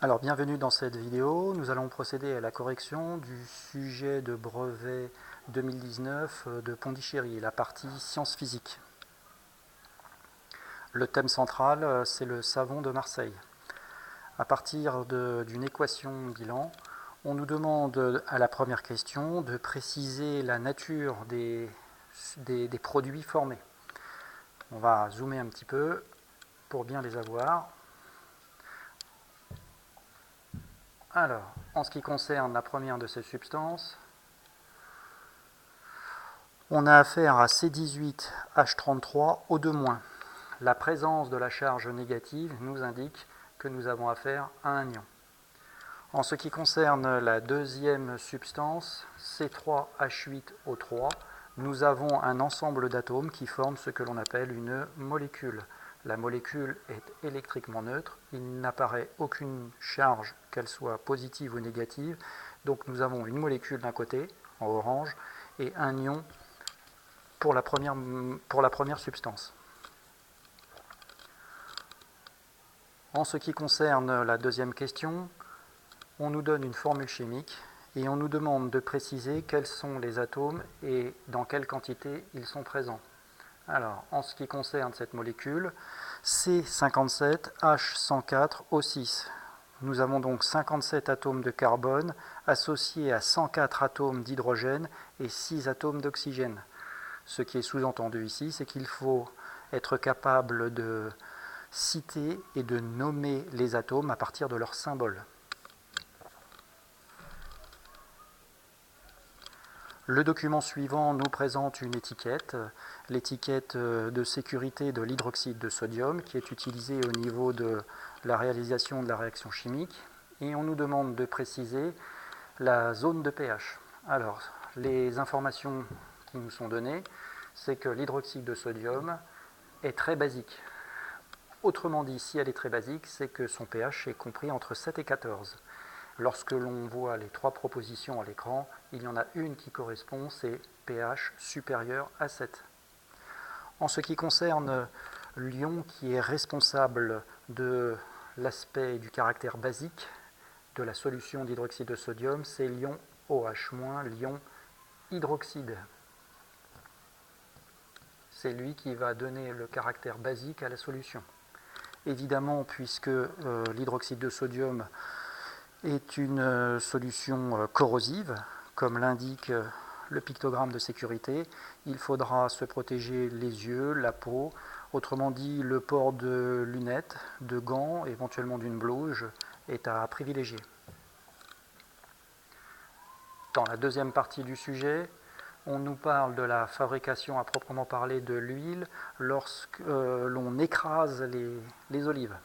Alors, bienvenue dans cette vidéo. Nous allons procéder à la correction du sujet de brevet 2019 de Pondichéry, la partie sciences physiques. Le thème central, c'est le savon de Marseille. À partir d'une équation bilan, on nous demande à la première question de préciser la nature des produits formés. On va zoomer un petit peu pour bien les avoir. Alors, en ce qui concerne la première de ces substances, on a affaire à C18H33O2-. La présence de la charge négative nous indique que nous avons affaire à un ion. En ce qui concerne la deuxième substance, C3H8O3, nous avons un ensemble d'atomes qui forment ce que l'on appelle une molécule. La molécule est électriquement neutre, il n'apparaît aucune charge, qu'elle soit positive ou négative, donc nous avons une molécule d'un côté, en orange, et un ion pour la première substance. En ce qui concerne la deuxième question, on nous donne une formule chimique et on nous demande de préciser quels sont les atomes et dans quelle quantité ils sont présents. Alors, en ce qui concerne cette molécule, C57H104O6. Nous avons donc 57 atomes de carbone associés à 104 atomes d'hydrogène et 6 atomes d'oxygène. Ce qui est sous-entendu ici, c'est qu'il faut être capable de citer et de nommer les atomes à partir de leur symbole. Le document suivant nous présente une étiquette, l'étiquette de sécurité de l'hydroxyde de sodium qui est utilisée au niveau de la réalisation de la réaction chimique et on nous demande de préciser la zone de pH. Alors, les informations qui nous sont données, c'est que l'hydroxyde de sodium est très basique. Autrement dit, si elle est très basique, c'est que son pH est compris entre 7 et 14. Lorsque l'on voit les trois propositions à l'écran, il y en a une qui correspond, c'est pH supérieur à 7. En ce qui concerne l'ion qui est responsable de l'aspect du caractère basique de la solution d'hydroxyde de sodium, c'est l'ion OH-, l'ion hydroxyde. C'est lui qui va donner le caractère basique à la solution. Évidemment, puisque l'hydroxyde de sodium est une solution corrosive, comme l'indique le pictogramme de sécurité, il faudra se protéger les yeux, la peau, autrement dit le port de lunettes, de gants, éventuellement d'une blouse, est à privilégier. Dans la deuxième partie du sujet, on nous parle de la fabrication à proprement parler de l'huile lorsque l'on écrase les olives.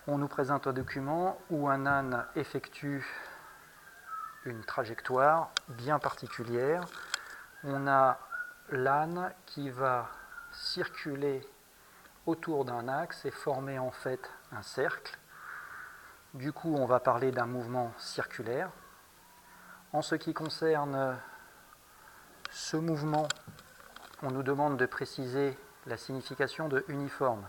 On nous présente un document où un âne effectue une trajectoire bien particulière. On a l'âne qui va circuler autour d'un axe et former en fait un cercle. Du coup, on va parler d'un mouvement circulaire. En ce qui concerne ce mouvement, on nous demande de préciser la signification de uniforme.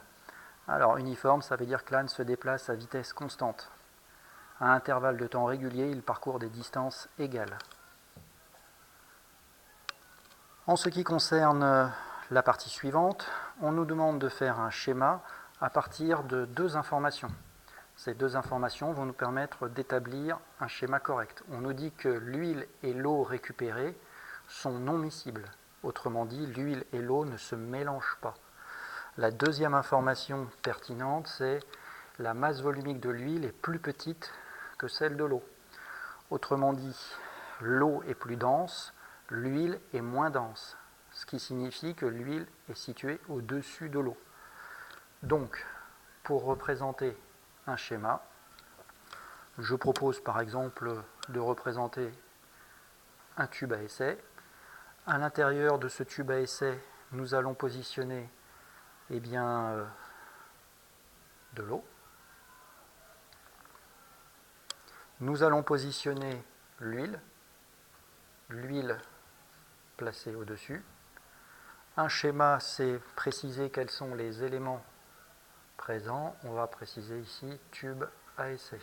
Alors, uniforme, ça veut dire que l'âne se déplace à vitesse constante. À intervalles de temps réguliers, il parcourt des distances égales. En ce qui concerne la partie suivante, on nous demande de faire un schéma à partir de deux informations. Ces deux informations vont nous permettre d'établir un schéma correct. On nous dit que l'huile et l'eau récupérée sont non miscibles. Autrement dit, l'huile et l'eau ne se mélangent pas. La deuxième information pertinente, c'est la masse volumique de l'huile est plus petite que celle de l'eau. Autrement dit, l'eau est plus dense, l'huile est moins dense, ce qui signifie que l'huile est située au-dessus de l'eau. Donc, pour représenter un schéma, je propose par exemple de représenter un tube à essai. À l'intérieur de ce tube à essai, nous allons positionner de l'eau. Nous allons positionner l'huile placée au-dessus. Un schéma, c'est préciser quels sont les éléments présents. On va préciser ici tube à essai.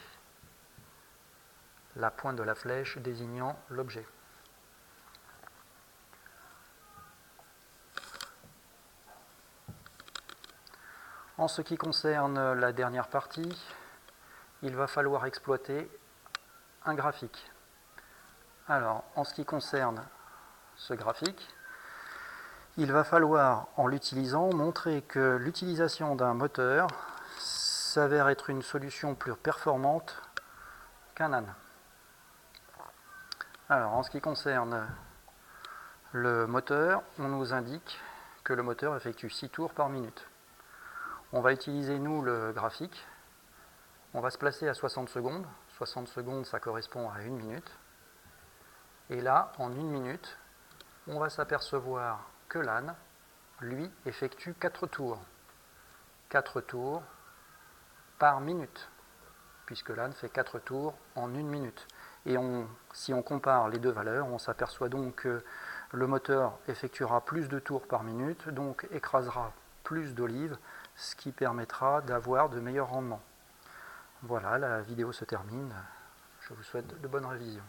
la pointe de la flèche désignant l'objet. En ce qui concerne la dernière partie, il va falloir exploiter un graphique. Alors, en ce qui concerne ce graphique, il va falloir, en l'utilisant, montrer que l'utilisation d'un moteur s'avère être une solution plus performante qu'un âne. Alors, en ce qui concerne le moteur, on nous indique que le moteur effectue 6 tours par minute. On va utiliser, nous, le graphique. On va se placer à 60 secondes. 60 secondes, ça correspond à 1 minute. Et là, en 1 minute, on va s'apercevoir que l'âne, lui, effectue 4 tours. 4 tours par minute, puisque l'âne fait 4 tours en 1 minute. Et si on compare les deux valeurs, on s'aperçoit donc que le moteur effectuera plus de tours par minute, donc écrasera plus d'olives, ce qui permettra d'avoir de meilleurs rendements. Voilà, la vidéo se termine. Je vous souhaite de bonnes révisions.